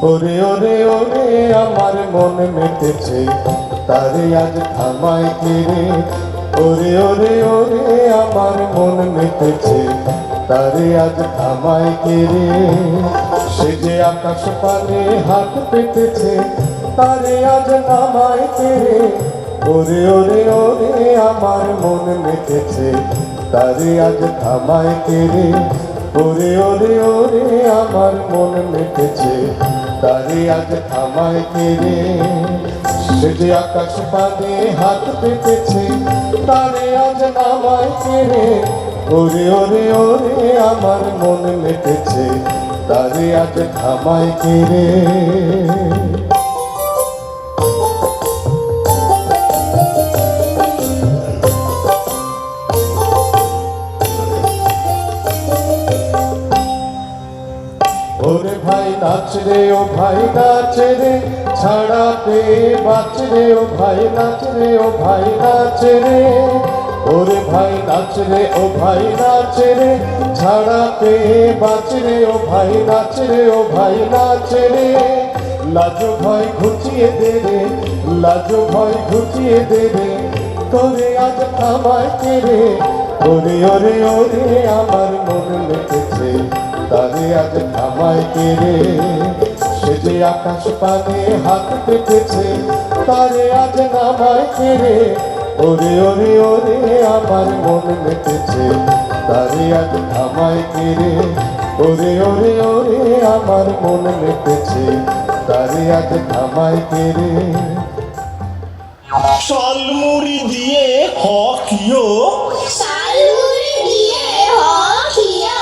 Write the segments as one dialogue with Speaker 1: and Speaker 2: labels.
Speaker 1: ওরে ওরে ওরে আমার মন মেতেছে তারে আজ থামায় কে রে। ওরে ওরে ওরে আমার মন মেতেছে তারে আজ থামায় কে রে। সে যে আকাশ পানে হাত পেতেছে তারে আজ নামায় কে রে। ওরে ওরে ওরে আমার মন মেতেছে তারে আজ থামায় কে রে। ওরে ওরে ওরে আমার মন মেতেছে তারে আজ থামায় কে রে। সে যে আকাশ পানে হাত পেতেছে তারে আজ নামায় কে রে। ওরে ওরে ওরে আমার মন মেতেছে তারে আজ থামায় কে রে। ওরে ভাই নাচ রে ও ভাই নাচ রে ছাড়া পেয়ে বাঁচ রে ও ভাই নাচ রে ও ভাই নাচ রে। ওরে ভাই নাচ রে ও ভাই নাচ রে ছাড়া পেয়ে বাঁচ রে ও ভাই নাচ রে ও ভাই নাচ রে। লাজো ভয় ঘুচিয়ে দে রে লাজো ভয় ঘুচিয়ে দে রে তোরে আজ থামায় কে রে। ওরে ওরে ওরে আমার মন মেতেছে তারে আজ থামায় কে রে। সে যে আকাশ পানে হাত পেতেছে তারে আজ নামায় কে রে। ওরে ওরে ওরে আমার মন মেতেছে তারে আজ থামায় কে রে। ওরে ওরে ওরে আমার মন মেতেছে তারে আজ থামায় কে রে।
Speaker 2: শালমুড়ি দিয়ে হকিও
Speaker 3: শালমুড়ি দিয়ে হকিও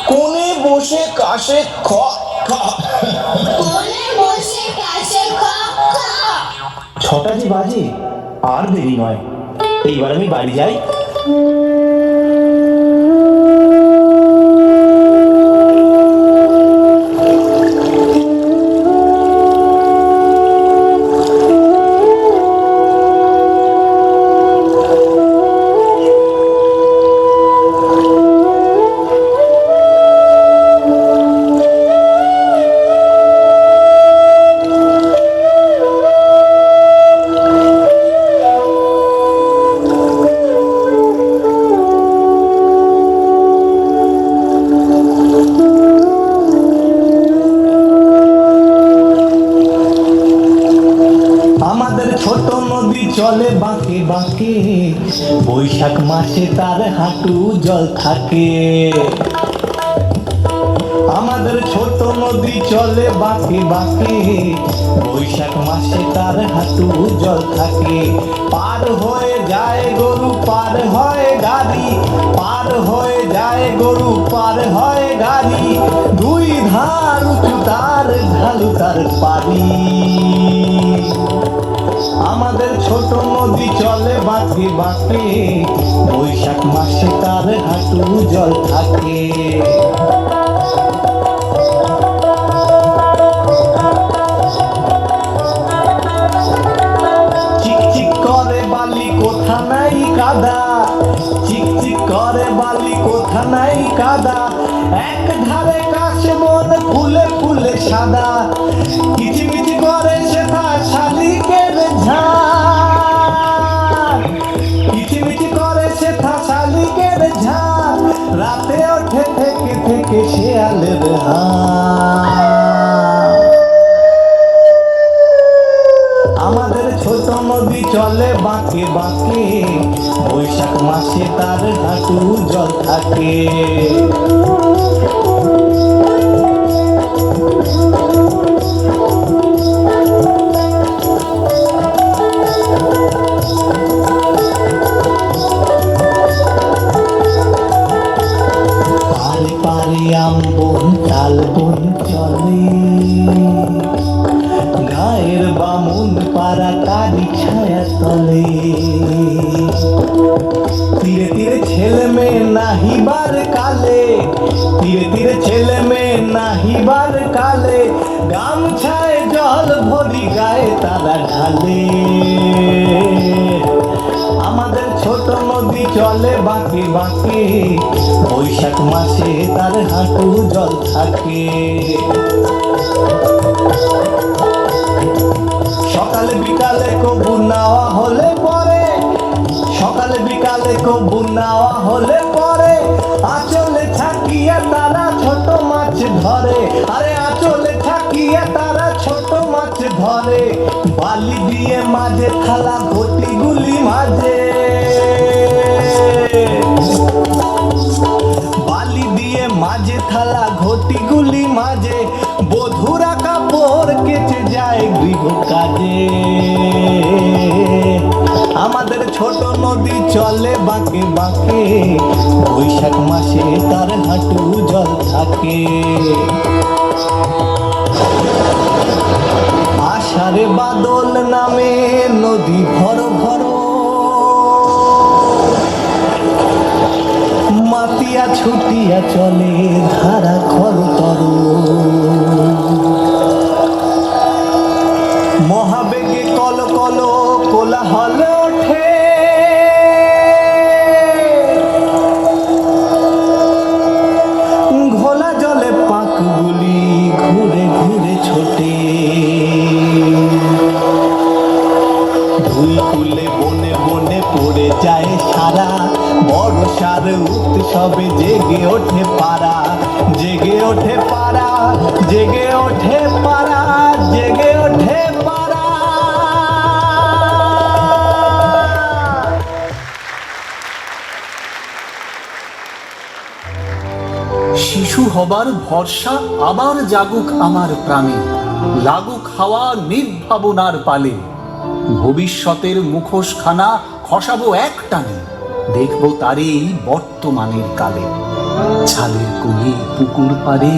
Speaker 2: কোণে বসে কাশে খ
Speaker 3: কোণে বসে কাছে খ খ।
Speaker 4: ছটা যে বাজে আর দেরি নয়, এইবার আমি বাড়ি যাই। ছোট নদী চলে বাঁকে বাঁকে, বৈশাখ মাসে তার হাঁটু জল থাকে। আমাদের ছোট নদী চলে বাঁকে বাঁকে, বৈশাখ মাসে তার হাঁটু জল থাকে। পার হয়ে যায় গরু পার হয় গাড়ি, পার হয়ে যায় গরু পার হয় গাড়ি, দুই ধার উঁচু তার ঢালু তার পানি। আমাদের ছোট নদী চলে বাঁকে বাঁকে, বৈশাখ মাসে তার হাঁটু জল থাকে। চিকচিক করে বালি কোথা নাই কাদা, চিকচিক করে বালি কোথা নাই কাদা, এক ধারে কাশবন ফুলে ফুলে সাদা, কিচিমিচি করে সেথা শালিকের ঝাঁক, কিচিমিচি করে সেথা শালিকের ঝাঁক, রাতে ওঠে থেকে থেকে শেয়ালের হাঁক। আমাদের ছোট নদী চলে বাঁকে বাঁকে, বৈশাখ মাসে তার হাঁটু জল থাকে। পারে পারে আমবন তালবন চলে, গায়ের বামুন পাড়া তারি ছায়া তলে, তীরে তীরে ছেলে মেয়ে নাহি বা নাহিবার কালে, তীরে তীরে ছেলে মেয়ে নাহিবার কালে, গামছায় জল ভরি গায়ে তারা ঢালে। আমাদের ছোট নদী চলে বাঁকে বাঁকে, বৈশাখ মাসে তার হাঁটু জল থাকে। সকালে বিকালে কবু নাওয়া হলে পরে, সকালে বিকালে কবু নাওয়া হলে পরে, আঁচলে থাকিয়া তারা ছোট মাছ ধরে। আরে আঁচলে থাকিয়া তারা ছোট মাছ ধরে, বালি দিয়ে মাঝে থালা ঘটি গুলি মাঝে, বালি দিয়ে মাঝে থালা ঘটি গুলি মাঝে, বধুরা কাপড় কেচে যায় গৃহ কাজে। আমাদের ছোট নদী চলে বাঁকে বাঁকে, বৈশাখ মাসে তার হাঁটু জল থাকে। আষাঢ়ে বাদল নামে নদী ভর ভর, মাতিয়া ছুটিয়া চলে ধারা খর তর। মহাবেগে কল কল কোলাহল ওঠে, ঘোলা জলে পাকগুলি ঘুরে ঘুরে ছোটে। ধুই তুলে বনে বনে পড়ে যায় সারা, বর্ষার উৎসবে জেগে ওঠে পাড়া, জেগে ওঠে পাড়া, জেগে ওঠে পাড়া, জেগে ওঠে পাড়া।
Speaker 5: শিশু হবার ভরসা আবার জাগুক আমার প্রাণে, লাগুক হাওয়া নির্ভাবনার পালে। ভবিষ্যতের মুখোশখানা খসাবো এক টানে, দেখবো তারই বর্তমানের কালে। ছালের কোলে পুকুর পারে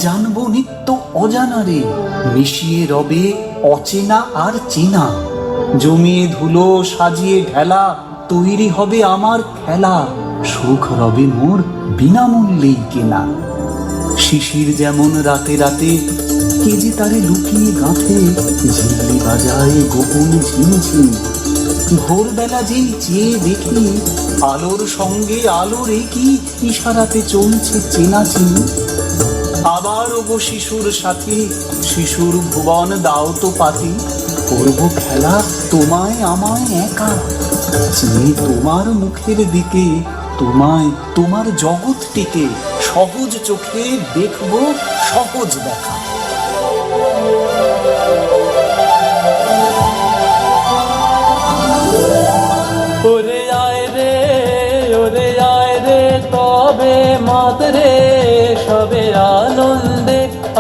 Speaker 5: জানবো নিত্য অজানারে, মিশিয়ে রবে অচেনা আর চেনা। জমিয়ে ধুলো সাজিয়ে ঢেলা, তৈরি হবে আমার খেলা। সুখ রবে মোর বিনামূল্যেই কেনা। শিশির যেমন রাতে রাতে কে যে তারে লুকিয়ে গাঁথে, ঝিল্লি বাজায় গোপন ঝিমঝিম। ভোরবেলা যেই চেয়ে দেখি, আলোর সঙ্গে আলোর একই ইশারাতে চলছে চেনাচিনি। আবার ওগো শিশুর সাথে, শিশুর ভুবন দাও তো পাতি। করব খেলা তোমায় আমায় একা, চেয়ে তোমার মুখের দিকে, তোমায় তোমার জগৎটিকে সহজ চোখে দেখবো সহজ দেখা।
Speaker 6: ওরে আয় রে তবে মাতরে, সবে আনন্দে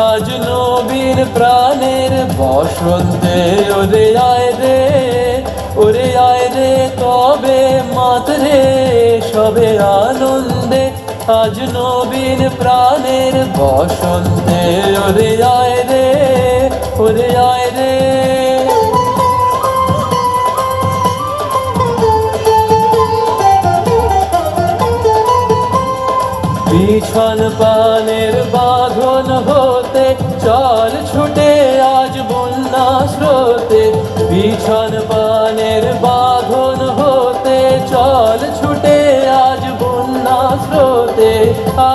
Speaker 6: আজ নবীন প্রাণের বসন্তে। ওরে আয় রে তবে মাতরে, সবে আনন্দে আজ নবীন প্রাণের বসন্তে। ওরে আয় রে। বিছন পানের বাঁধন হতে চল ছুটে আজ বন্যা স্রোতে। বিছন পানের বাঁধন হতে চল ছুটে আজ বন্যা স্রোতে।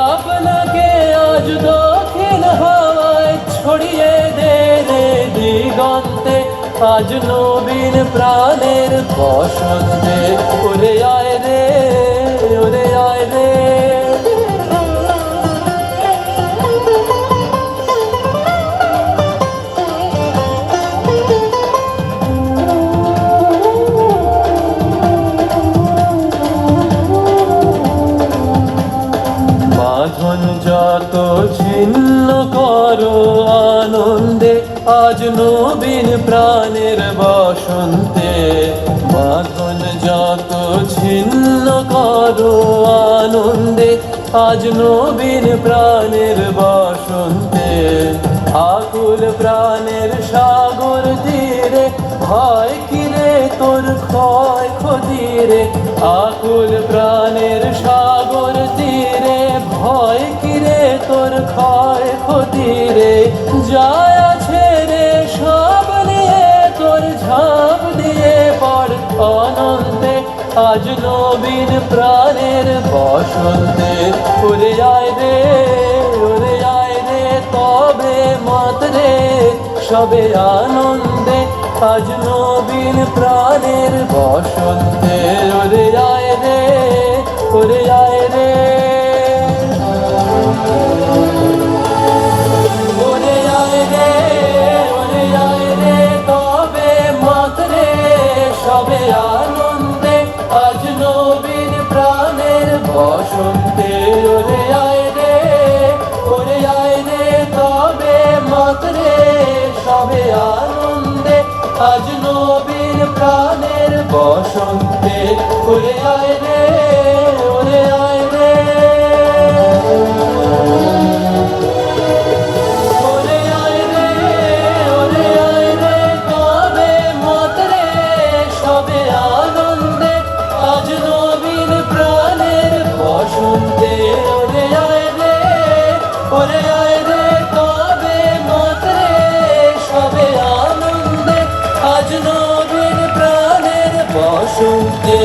Speaker 6: আপনাকে আজ দক্ষিণ হাওয়ায় ছড়িয়ে দে রে দিগন্তে, আজ নবীন প্রাণের বসন্তে। ওরে আয় রে। বাঁধন যত ছিন্ন করো আনন্দে, আজ নবীন প্রাণের বসন্তে। বাঁধন যত ছিন্ন করো আনন্দে, আজ নবীন প্রাণের বসন্তে। আকুল প্রাণের সাগর তীরে হয় কিরে তোর ক্ষয় ক্ষতিরে আকুল প্রাণের সাগর তীরে ভয় কিরে তোর ক্ষয় ক্ষতিরে যায় আছে রে সব নিয়ে তোর ঝাঁপ দিয়ে পড় অনন্তে আজ নবীন প্রাণের বসন্তে উড়ে যায় রে তবে মত রে সবে আনন্দে আজ নবীন প্রাণের বসন্তে ওরে আয় রে ওরে আয় রে ওরে আয় রে ওরে আয় রে তবে মত রে সবে আনন্দে আজ নবীন প্রাণের বসন্তে ওরে আয় রে ওরে আয় রে তবে মত রে সবে আনন্দে আজ নবীন প্রাণের বসন্তে ওরে আয় রে ওরে আয় রে ওরে আয় রে ওরে আয় রে তবে মত রে সবে আনন্দে আজ নবীন প্রাণের বসন্তে ওরে আয় রে ওরে আয় রে তবে মত রে সবে আনন্দে আজ নবীন প্রাণের বসন্তে